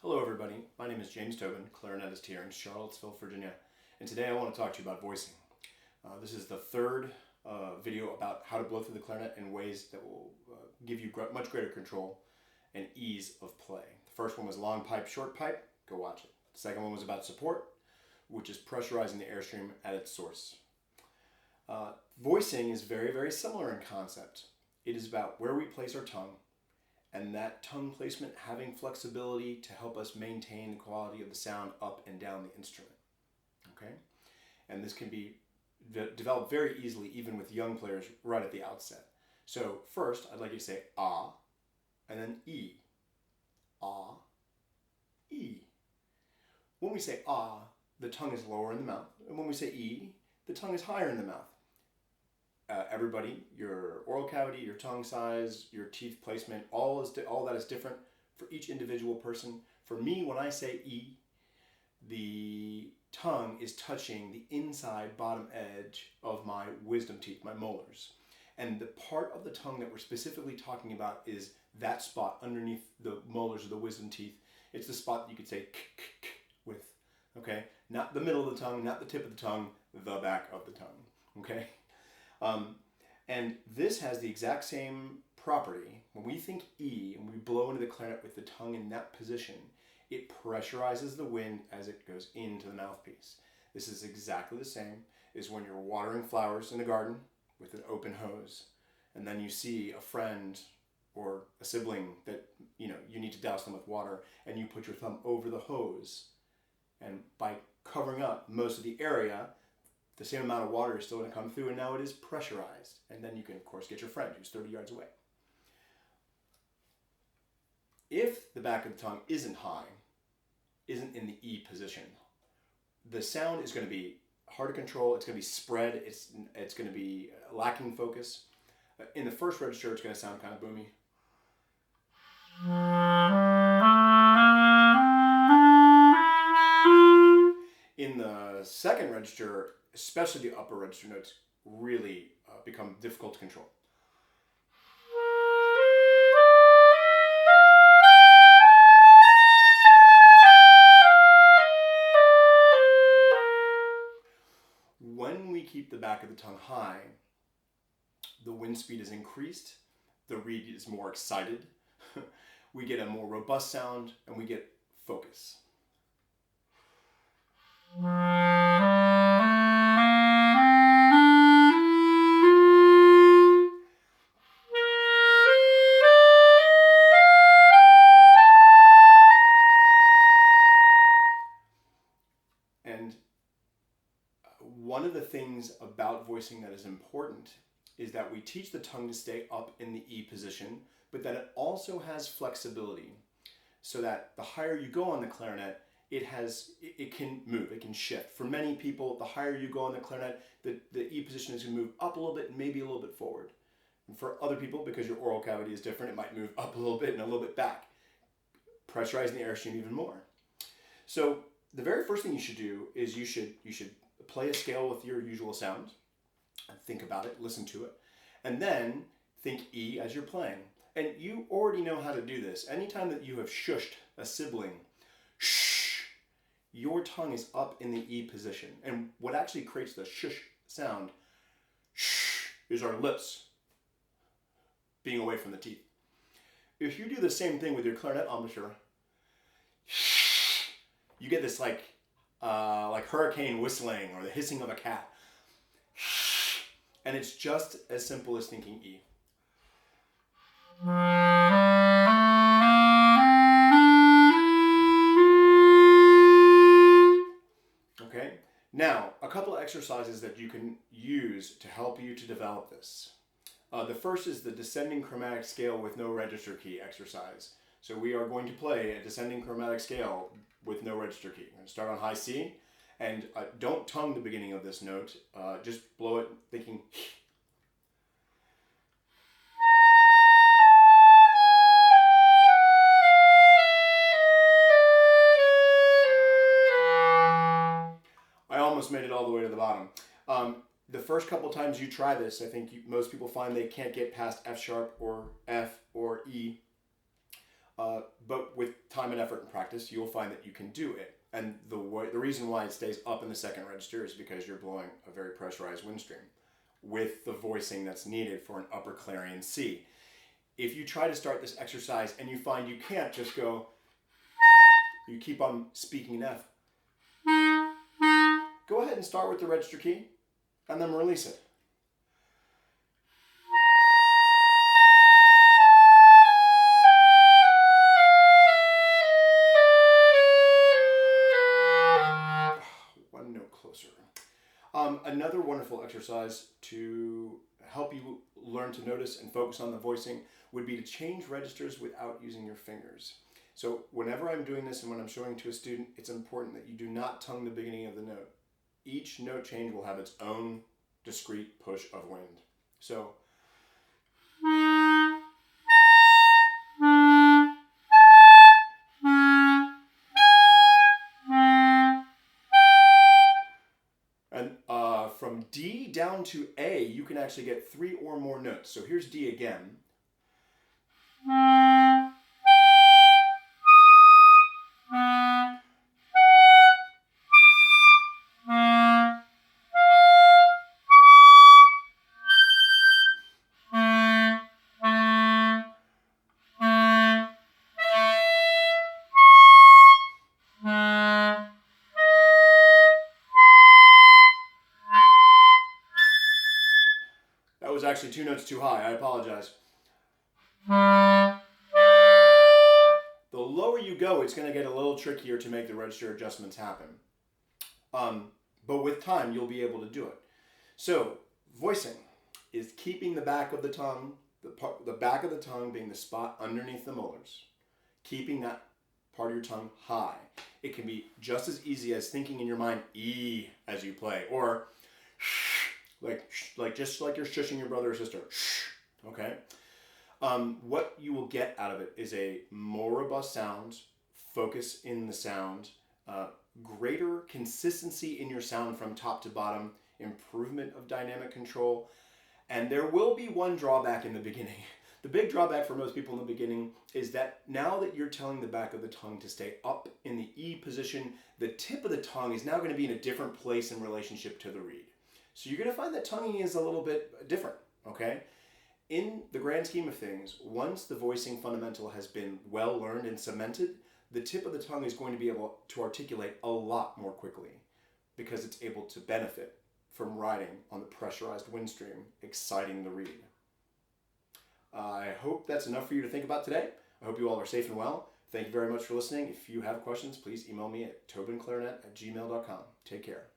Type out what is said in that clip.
Hello everybody, my name is James Tobin, clarinetist here in Charlottesville, Virginia, and today I want to talk to you about voicing. This is the third video about how to blow through the clarinet in ways that will give you much greater control and ease of play. The first one was long pipe, short pipe, go watch it. The second one was about support, which is pressurizing the airstream at its source. Voicing is very, very similar in concept. It is about where we place our tongue, and that tongue placement having flexibility to help us maintain the quality of the sound up and down the instrument. Okay? And this can be developed very easily even with young players right at the outset. So first, I'd like you to say ah, and then e. Ah, e. When we say ah, the tongue is lower in the mouth, and when we say e, the tongue is higher in the mouth. Everybody, your oral cavity, your tongue size, your teeth placement, all that is different for each individual person. For me, when I say E, the tongue is touching the inside bottom edge of my wisdom teeth, my molars. And the part of the tongue that we're specifically talking about is that spot underneath the molars of the wisdom teeth. It's the spot that you could say k with, okay? Not the middle of the tongue, not the tip of the tongue, the back of the tongue, okay? And this has the exact same property. When we think E and we blow into the clarinet with the tongue in that position, it pressurizes the wind as it goes into the mouthpiece. This is exactly the same as when you're watering flowers in a garden with an open hose, and then you see a friend or a sibling that you need to douse them with water, and you put your thumb over the hose, and by covering up most of the area, the same amount of water is still going to come through, and now it is pressurized. And then you can, of course, get your friend who's 30 yards away. If the back of the tongue isn't high, isn't in the E position, the sound is going to be hard to control. It's going to be spread. It's going to be lacking focus. In the first register, it's going to sound kind of boomy. In the second register, especially the upper register notes, really become difficult to control. When we keep the back of the tongue high, the wind speed is increased, the reed is more excited, we get a more robust sound, and we get focus. And one of the things about voicing that is important is that we teach the tongue to stay up in the E position, but that it also has flexibility, so that the higher you go on the clarinet, it can move, it can shift. For many people, the higher you go on the clarinet, the E position is going to move up a little bit and maybe a little bit forward. And for other people, because your oral cavity is different, it might move up a little bit and a little bit back, pressurizing the airstream even more. So the very first thing you should do is you should play a scale with your usual sound, and think about it, listen to it, and then think E as you're playing. And you already know how to do this. Anytime that you have shushed a sibling, shh, your tongue is up in the E position. And what actually creates the shush sound, shh, is our lips being away from the teeth. If you do the same thing with your clarinet embouchure, you get this like hurricane whistling or the hissing of a cat. And it's just as simple as thinking E. Okay, now a couple of exercises that you can use to help you to develop this. The first is the descending chromatic scale with no register key exercise. So we are going to play a descending chromatic scale with no register key. I'm going to start on high C, and don't tongue the beginning of this note. Just blow it thinking. I almost made it all the way to the bottom. The first couple times you try this, I think most people find they can't get past F sharp or F or E. But with time and effort and practice, you'll find that you can do it. And the reason why it stays up in the second register is because you're blowing a very pressurized wind stream with the voicing that's needed for an upper clarion C. If you try to start this exercise and you find you can't, just go, you keep on speaking an F. Go ahead and start with the register key and then release it. One note closer. Another wonderful exercise to help you learn to notice and focus on the voicing would be to change registers without using your fingers. So whenever I'm doing this and when I'm showing to a student, it's important that you do not tongue the beginning of the note. Each note change will have its own discrete push of wind. So and from D down to A, you can actually get 3 or more notes. So here's D again. That was actually 2 notes too high. I apologize. The lower you go, it's going to get a little trickier to make the register adjustments happen. But with time, you'll be able to do it. So, voicing is keeping the back of the tongue, the back of the tongue being the spot underneath the molars, keeping that part of your tongue high. It can be just as easy as thinking in your mind E as you play, or just like you're shushing your brother or sister. Okay? What you will get out of it is a more robust sound, focus in the sound, greater consistency in your sound from top to bottom, improvement of dynamic control, and there will be one drawback in the beginning. The big drawback for most people in the beginning is that now that you're telling the back of the tongue to stay up in the E position, the tip of the tongue is now going to be in a different place in relationship to the reed. So you're going to find that tonguing is a little bit different, okay? In the grand scheme of things, once the voicing fundamental has been well learned and cemented, the tip of the tongue is going to be able to articulate a lot more quickly because it's able to benefit from riding on the pressurized wind stream, exciting the reed. I hope that's enough for you to think about today. I hope you all are safe and well. Thank you very much for listening. If you have questions, please email me at tobinclarinet@gmail.com. Take care.